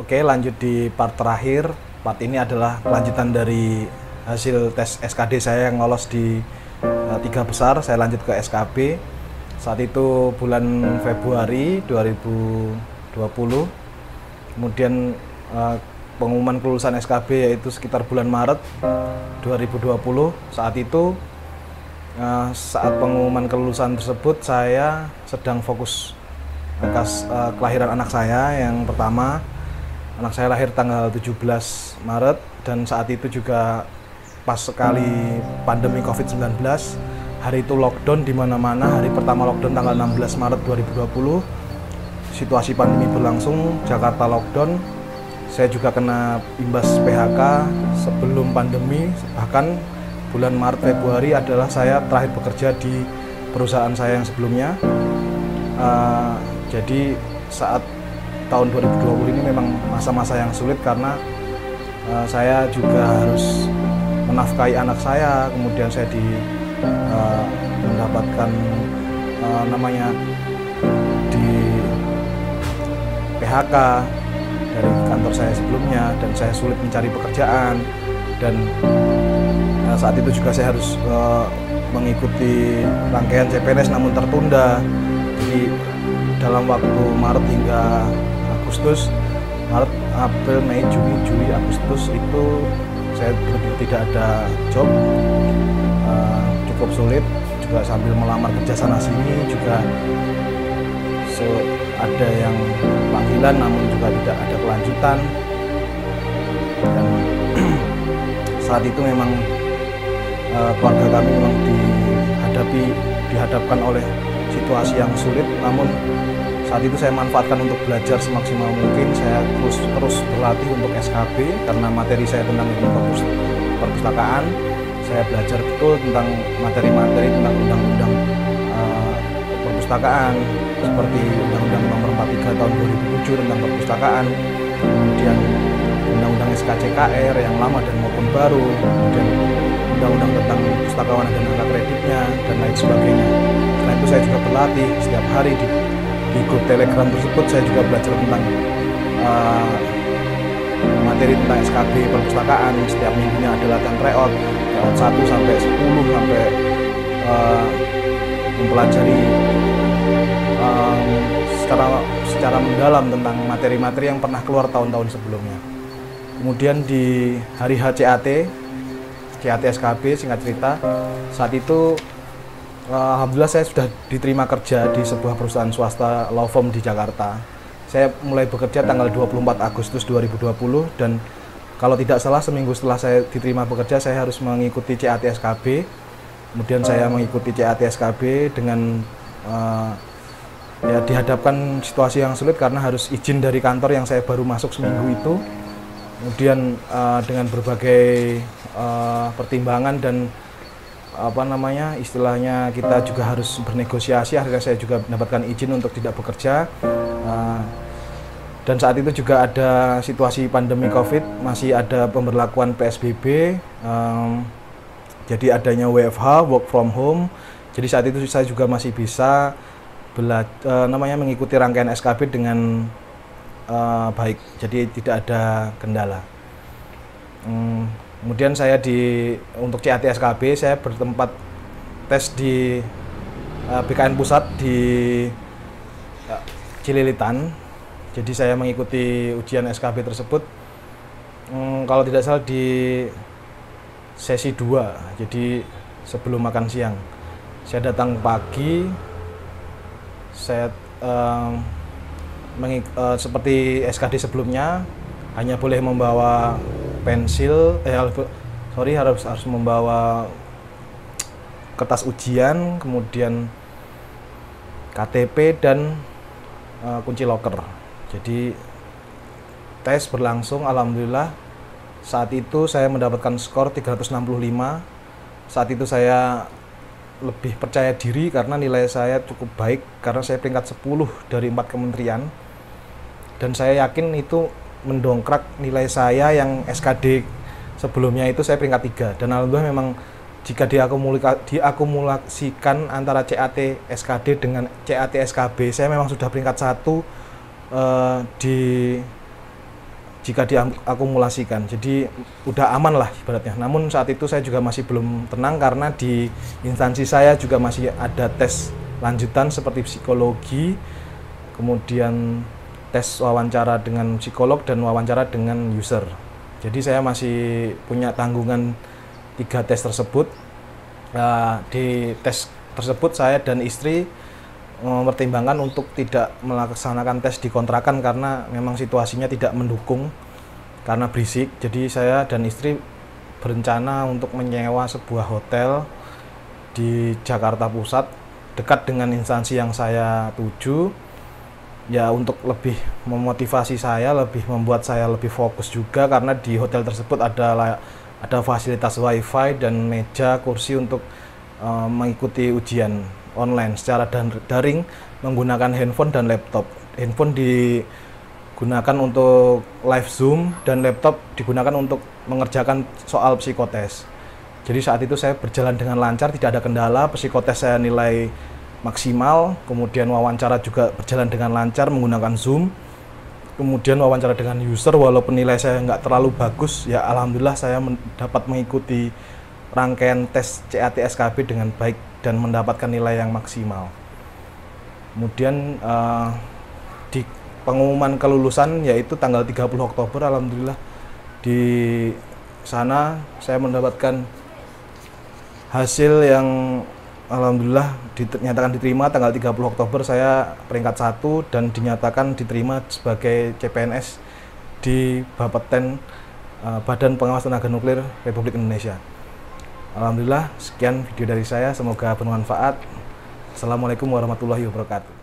Oke, lanjut di part terakhir. Part ini adalah kelanjutan dari hasil tes SKD saya yang lolos di 3 besar. Saya lanjut ke SKB. Saat itu bulan Februari 2020. Kemudian pengumuman kelulusan SKB yaitu sekitar bulan Maret 2020. Saat itu saat pengumuman kelulusan tersebut saya sedang fokus atas kelahiran anak saya yang pertama. Anak saya lahir tanggal 17 Maret dan saat itu juga pas sekali pandemi COVID-19. Hari itu lockdown di mana-mana. Hari pertama lockdown tanggal 16 Maret 2020. Situasi pandemi berlangsung, Jakarta lockdown. Saya juga kena imbas PHK sebelum pandemi. Bahkan bulan Maret Februari adalah saya terakhir bekerja di perusahaan saya yang sebelumnya. Jadi saat tahun 2020 ini memang masa-masa yang sulit karena saya juga harus menafkahi anak saya, kemudian saya mendapatkan di PHK dari kantor saya sebelumnya dan saya sulit mencari pekerjaan dan saat itu juga saya harus mengikuti rangkaian CPNS namun tertunda. Jadi dalam waktu Maret hingga Agustus, Maret, April, Mei, Juni, Juli, Agustus itu saya tidak ada job, cukup sulit. Juga sambil melamar kerja sana sini juga ada yang panggilan namun juga tidak ada kelanjutan. Dan saat itu memang keluarga kami memang dihadapkan oleh situasi yang sulit, namun saat itu saya manfaatkan untuk belajar semaksimal mungkin. Saya terus berlatih untuk SKB karena materi saya tentang ilmu perpustakaan. Saya belajar betul tentang materi-materi tentang undang-undang perpustakaan seperti Undang-Undang Nomor 43 Tahun 2007 tentang perpustakaan, kemudian Undang-Undang SKCKR yang lama dan maupun baru, kemudian Undang-Undang tentang pustakawan dan angka kreditnya dan lain sebagainya. Setelah itu saya juga berlatih setiap hari di grup Telegram tersebut. Saya juga belajar tentang materi tentang SKB perpustakaan. Setiap minggunya ada latihan tryout 1 sampai 10 sampai mempelajari secara mendalam tentang materi-materi yang pernah keluar tahun-tahun sebelumnya. Kemudian di hari HCAT SKB singkat cerita, saat itu alhamdulillah saya sudah diterima kerja di sebuah perusahaan swasta law firm di Jakarta. Saya mulai bekerja tanggal 24 Agustus 2020 dan kalau tidak salah seminggu setelah saya diterima bekerja saya harus mengikuti CAT SKB. Kemudian saya mengikuti CAT SKB dengan dihadapkan situasi yang sulit karena harus izin dari kantor yang saya baru masuk seminggu itu. Kemudian dengan berbagai pertimbangan dan istilahnya kita juga harus bernegosiasi, akhirnya saya juga mendapatkan izin untuk tidak bekerja. Dan saat itu juga ada situasi pandemi COVID, masih ada pemberlakuan PSBB, jadi adanya WFH, work from home. Jadi saat itu saya juga masih bisa mengikuti rangkaian SKB dengan baik, jadi tidak ada kendala. Kemudian saya untuk CAT SKB saya bertempat tes di BKN Pusat di Cililitan. Jadi saya mengikuti ujian SKB tersebut kalau tidak salah di sesi 2, jadi sebelum makan siang. Saya datang pagi, saya seperti SKD sebelumnya hanya boleh membawa pensil, harus membawa kertas ujian, kemudian KTP dan kunci loker. Jadi tes berlangsung, alhamdulillah saat itu saya mendapatkan skor 365. Saat itu saya lebih percaya diri karena nilai saya cukup baik karena saya peringkat 10 dari 4 kementerian dan saya yakin itu mendongkrak nilai saya yang SKD sebelumnya itu saya peringkat 3 dan alhamdulillah memang jika diakumulasikan antara CAT SKD dengan CAT SKB saya memang sudah peringkat 1 di jika diakumulasikan. Jadi udah aman lah ibaratnya. Namun saat itu saya juga masih belum tenang karena di instansi saya juga masih ada tes lanjutan seperti psikologi, kemudian tes wawancara dengan psikolog dan wawancara dengan user. Jadi saya masih punya tanggungan 3 tes tersebut. Di tes tersebut saya dan istri mempertimbangkan untuk tidak melaksanakan tes di kontrakan karena memang situasinya tidak mendukung karena berisik. Jadi saya dan istri berencana untuk menyewa sebuah hotel di Jakarta Pusat dekat dengan instansi yang saya tuju, ya untuk lebih memotivasi saya, lebih membuat saya lebih fokus juga karena di hotel tersebut ada fasilitas wifi dan meja kursi untuk mengikuti ujian online secara daring menggunakan handphone dan laptop. Handphone digunakan untuk live Zoom dan laptop digunakan untuk mengerjakan soal psikotes. Jadi saat itu saya berjalan dengan lancar, tidak ada kendala, psikotes saya nilai maksimal, kemudian wawancara juga berjalan dengan lancar menggunakan Zoom. Kemudian wawancara dengan user, walaupun nilai saya nggak terlalu bagus, ya alhamdulillah saya dapat mengikuti rangkaian tes CAT SKB dengan baik dan mendapatkan nilai yang maksimal. Kemudian di pengumuman kelulusan yaitu tanggal 30 Oktober, alhamdulillah di sana saya mendapatkan hasil yang alhamdulillah dinyatakan diterima. Tanggal 30 Oktober saya peringkat 1 dan dinyatakan diterima sebagai CPNS di Bapeten, Badan Pengawas Tenaga Nuklir Republik Indonesia. Alhamdulillah, sekian video dari saya, semoga bermanfaat. Assalamualaikum warahmatullahi wabarakatuh.